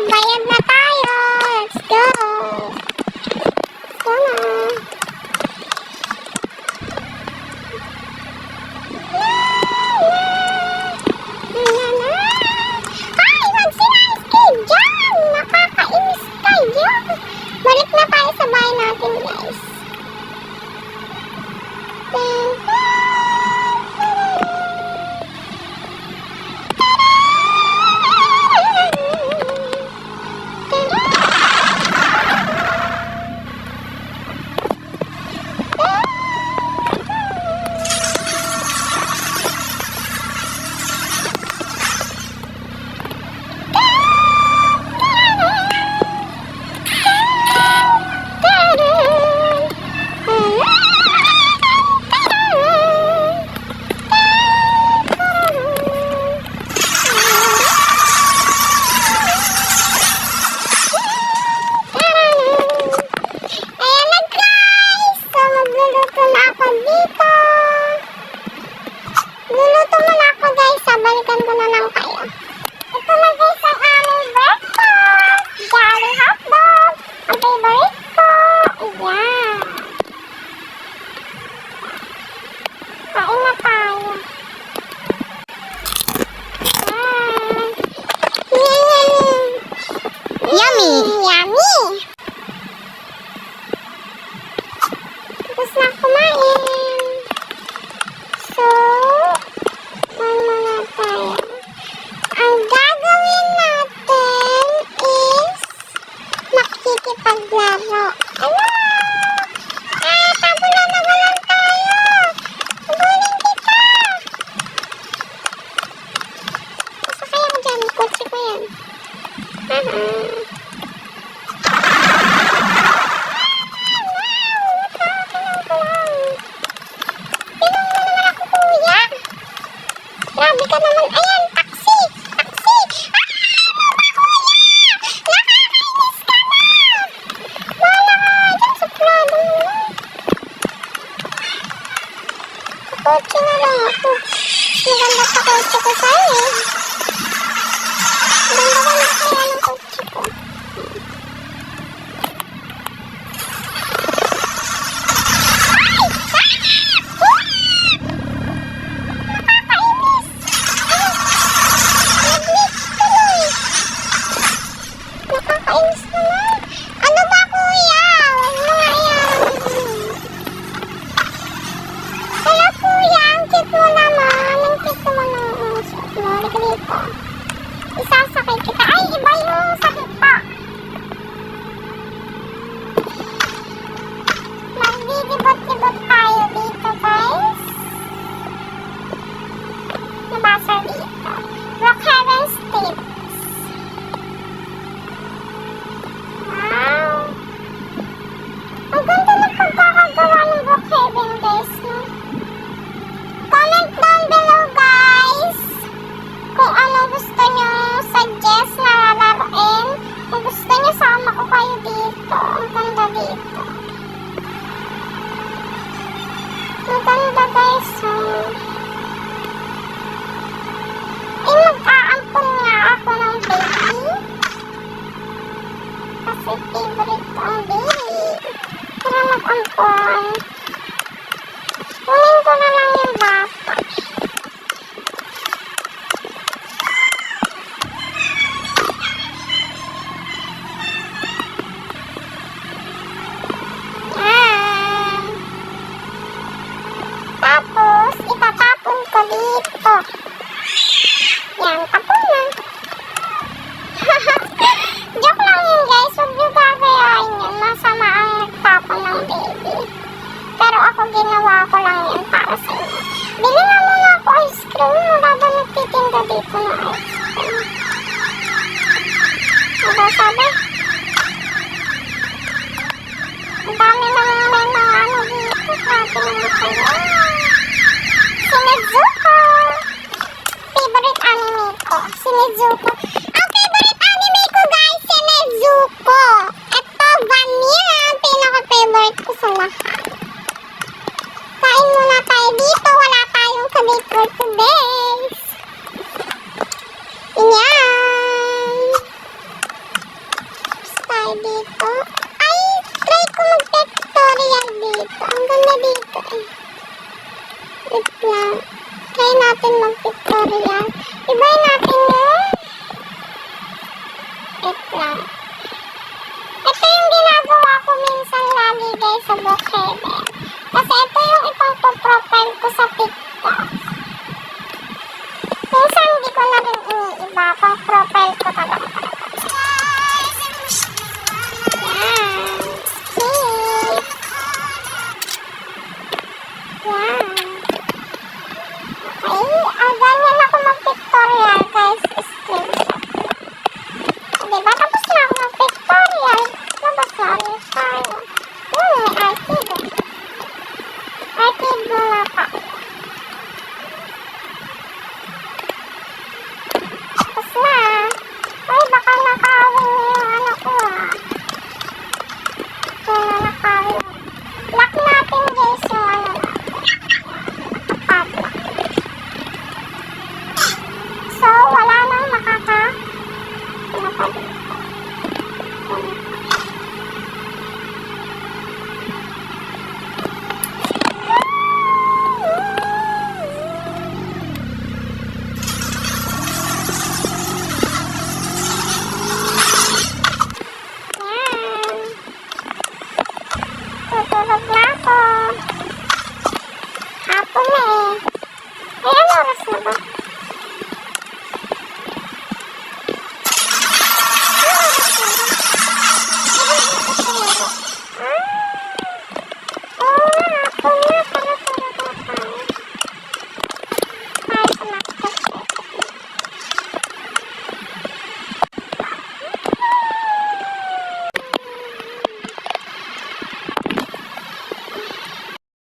Magbabayad na tayo. Let's go. Go na. Ay, wag sinayos kayo dyan. Nakakainis kayo. Balik na tayo sa bahay natin, guys. Grabe ka naman. Ayan, taxi! Taxi! Nakakainis ka na! Wala ka dyan, suplado mo. Kotse na lang ako. Maganda sa kotse ko sa'yo eh. Maganda na kaya ng kotse ko. Isasakay kita. Ay, iba yung sakit pa. Magdidibot-dibot tayo dito, guys. Nabasa dito. Brookhaven Steps. Wow. Ang ganda ng pagkakagawa ng Brookhaven, guys, no? Comment down below, guys, kung ano gusto nyo suggest na lalaroin. Kung gusto nyo, sama ko kayo dito. Ang ganda dito. Ang ganda, guys. Mag-aampon nga ako ng baby. Kasi favorite ko ang baby. Tara mag-ampon. Kunin ko na lang yung bata. Tapos, itatapon ko dito. Yan, tapon na. Joke lang yun, guys. Huwag nyo gagayain yun. Masama ang nagtapon ng baby. Pero ako, ginawa ko lang yan para sa inyo. Bili nga muna ako ice cream. Wala ba nagtitinda dito ng ice cream? Ano sabi? Ang dami lang may mga ano dito. Natin mo kayo. Si Nezuko. Favorite anime ko. Si Nezuko. Ang favorite anime ko, guys, si Nezuko. Ito, Vanilla. Ang pinaka-favorite ko sa lahat. Kain muna tayo dito. Wala tayong kabit for today. Yan. try natin mag-pictorial. Ibay natin yung wait lang. Ito yung ginagawa ko minsan lagi guys sa Bukede. Kasi ito yung ipang-profile ko sa TikTok. Minsan hindi ko na rin iniiba. Pang-profile ko talaga. Yan. See? Yan. Okay. Ganyan ako mag-pictorial guys. Screenshot. Diba? Tapos na ako mag-pictorial. Labas na ulit tayo. May archive. Archive muna pa. Tapos na. Ay, baka nakawin yung ano ko Ito na nakawin. Lock natin guys yung ano padlock. So, wala nang napadlock. Tutulog na ako. Hapon na eh. Ay, ano oras na ba?